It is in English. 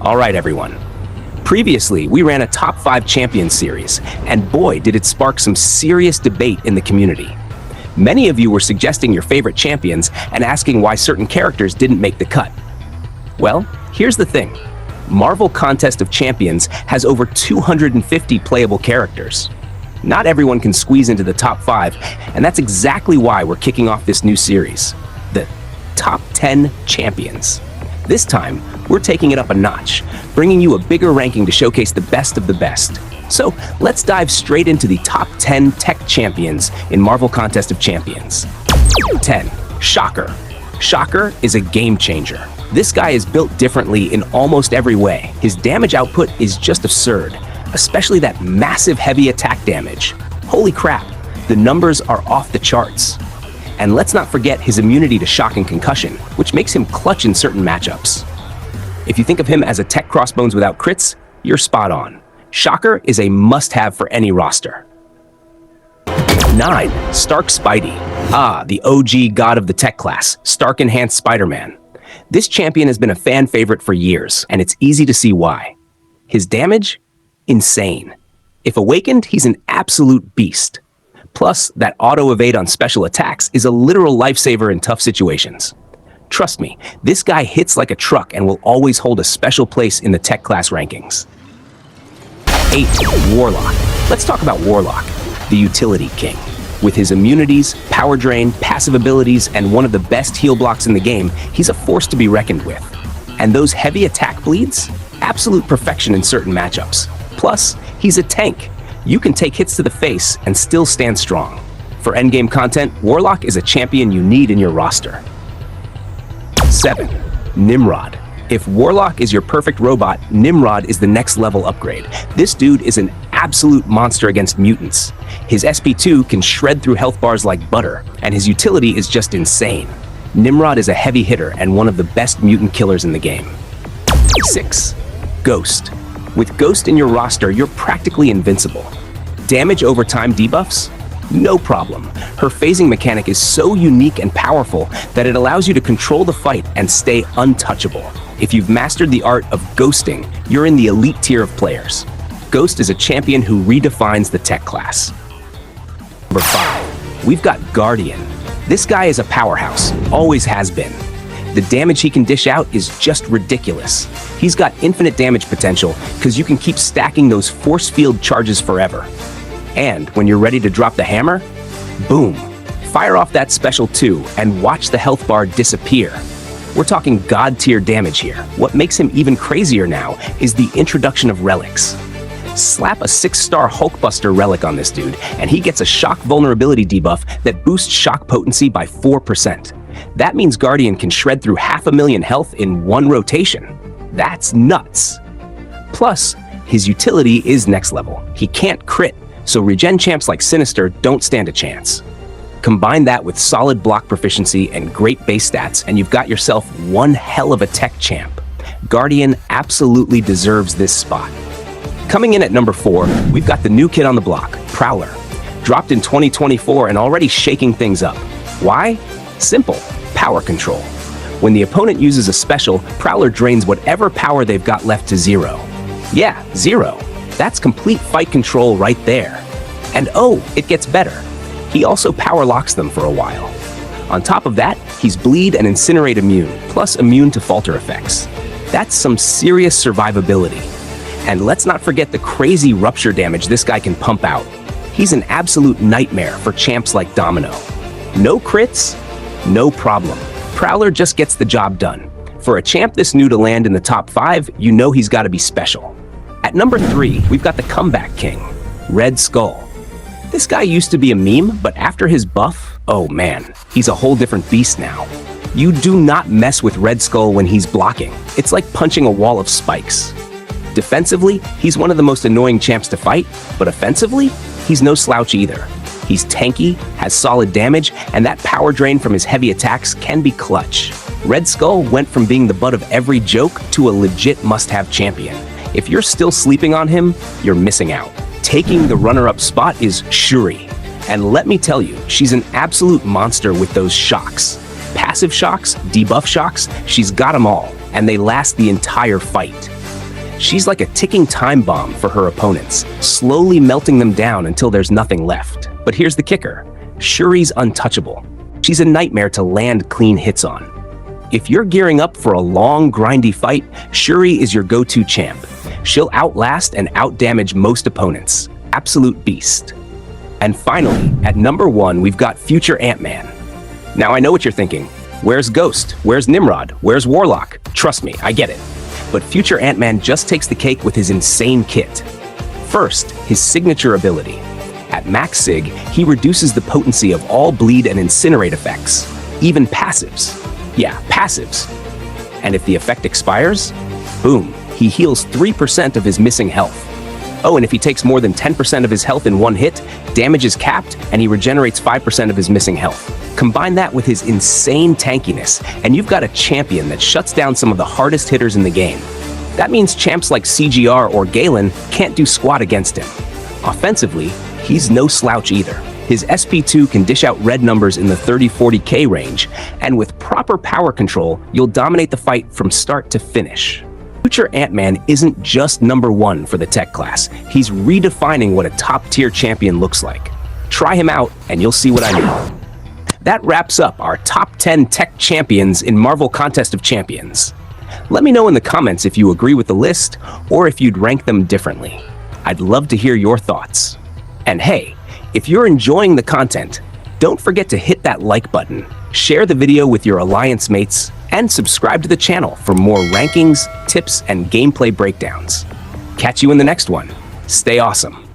All right, everyone. Previously, we ran a top 5 champions series, and boy, did it spark some serious debate in the community. Many of you were suggesting your favorite champions and asking why certain characters didn't make the cut. Well, here's the thing. Marvel Contest of Champions has over 250 playable characters. Not everyone can squeeze into the top 5, and that's exactly why we're kicking off this new series, the Top 10 Champions. This time, we're taking it up a notch, bringing you a bigger ranking to showcase the best of the best. So, let's dive straight into the top 10 tech champions in Marvel Contest of Champions. 10. Shocker. Shocker is a game changer. This guy is built differently in almost every way. His damage output is just absurd, especially that massive heavy attack damage. Holy crap, the numbers are off the charts. And let's not forget his immunity to shock and concussion, which makes him clutch in certain matchups. If you think of him as a tech crossbones without crits, you're spot on. Shocker is a must-have for any roster. 9. Stark Spidey. The OG god of the tech class, Stark Enhanced Spider-Man. This champion has been a fan favorite for years, and it's easy to see why. His damage? Insane. If awakened, he's an absolute beast. Plus, that auto-evade on special attacks is a literal lifesaver in tough situations. Trust me, this guy hits like a truck and will always hold a special place in the tech class rankings. 8. Warlock. Let's talk about Warlock, the utility king. With his immunities, power drain, passive abilities, and one of the best heal blocks in the game, he's a force to be reckoned with. And those heavy attack bleeds? Absolute perfection in certain matchups. Plus, he's a tank. You can take hits to the face and still stand strong. For endgame content, Warlock is a champion you need in your roster. 7. Nimrod. If Warlock is your perfect robot, Nimrod is the next level upgrade. This dude is an absolute monster against mutants. His SP2 can shred through health bars like butter, and his utility is just insane. Nimrod is a heavy hitter and one of the best mutant killers in the game. 6. Ghost. With Ghost in your roster, you're practically invincible. Damage over time debuffs? No problem. Her phasing mechanic is so unique and powerful that it allows you to control the fight and stay untouchable. If you've mastered the art of ghosting, you're in the elite tier of players. Ghost is a champion who redefines the tech class. Number 5. We've got Guardian. This guy is a powerhouse, always has been. The damage he can dish out is just ridiculous. He's got infinite damage potential because you can keep stacking those force field charges forever. And when you're ready to drop the hammer, boom, fire off that special 2 and watch the health bar disappear. We're talking god tier damage here. What makes him even crazier now is the introduction of relics. Slap a 6-star Hulkbuster relic on this dude, and he gets a shock vulnerability debuff that boosts shock potency by 4%. That means Guardian can shred through 500,000 health in one rotation. That's nuts. Plus, his utility is next level. He can't crit, so regen champs like Sinister don't stand a chance. Combine that with solid block proficiency and great base stats, and you've got yourself one hell of a tech champ. Guardian absolutely deserves this spot. Coming in at number 4, we've got the new kid on the block, Prowler. Dropped in 2024 and already shaking things up. Why? Simple, power control. When the opponent uses a special, Prowler drains whatever power they've got left to 0. Yeah, 0. That's complete fight control right there. And oh, it gets better. He also power locks them for a while. On top of that, he's bleed and incinerate immune, plus immune to falter effects. That's some serious survivability. And let's not forget the crazy rupture damage this guy can pump out. He's an absolute nightmare for champs like Domino. No crits? No problem. Prowler just gets the job done. For a champ this new to land in the top 5, you know he's got to be special. At number 3, we've got the comeback king, Red Skull. This guy used to be a meme, but after his buff, oh man, he's a whole different beast now. You do not mess with Red Skull when he's blocking. It's like punching a wall of spikes. Defensively, he's one of the most annoying champs to fight, but offensively, he's no slouch either. He's tanky, has solid damage, and that power drain from his heavy attacks can be clutch. Red Skull went from being the butt of every joke to a legit must-have champion. If you're still sleeping on him, you're missing out. Taking the runner-up spot is Shuri. And let me tell you, she's an absolute monster with those shocks. Passive shocks, debuff shocks, she's got them all, and they last the entire fight. She's like a ticking time bomb for her opponents, slowly melting them down until there's nothing left. But here's the kicker. Shuri's untouchable. She's a nightmare to land clean hits on. If you're gearing up for a long, grindy fight, Shuri is your go-to champ. She'll outlast and outdamage most opponents. Absolute beast. And finally, at number 1, we've got future AntMan. Now I know what you're thinking. Where's Ghost? Where's Nimrod? Where's Warlock? Trust me, I get it. But future AntMan just takes the cake with his insane kit. First, his signature ability. At max sig, he reduces the potency of all bleed and incinerate effects, even passives. Yeah, passives. And if the effect expires, boom, he heals 3% of his missing health. Oh, and if he takes more than 10% of his health in one hit, damage is capped and he regenerates 5% of his missing health. Combine that with his insane tankiness, and you've got a champion that shuts down some of the hardest hitters in the game. That means champs like CGR or Galen can't do squat against him. Offensively, he's no slouch either. His SP2 can dish out red numbers in the 30-40k range, and with proper power control, you'll dominate the fight from start to finish. Future AntMan isn't just number 1 for the tech class. He's redefining what a top-tier champion looks like. Try him out, and you'll see what I mean. That wraps up our top 10 tech champions in Marvel Contest of Champions. Let me know in the comments if you agree with the list, or if you'd rank them differently. I'd love to hear your thoughts. And hey, if you're enjoying the content, don't forget to hit that like button, share the video with your alliance mates, and subscribe to the channel for more rankings, tips, and gameplay breakdowns. Catch you in the next one. Stay awesome.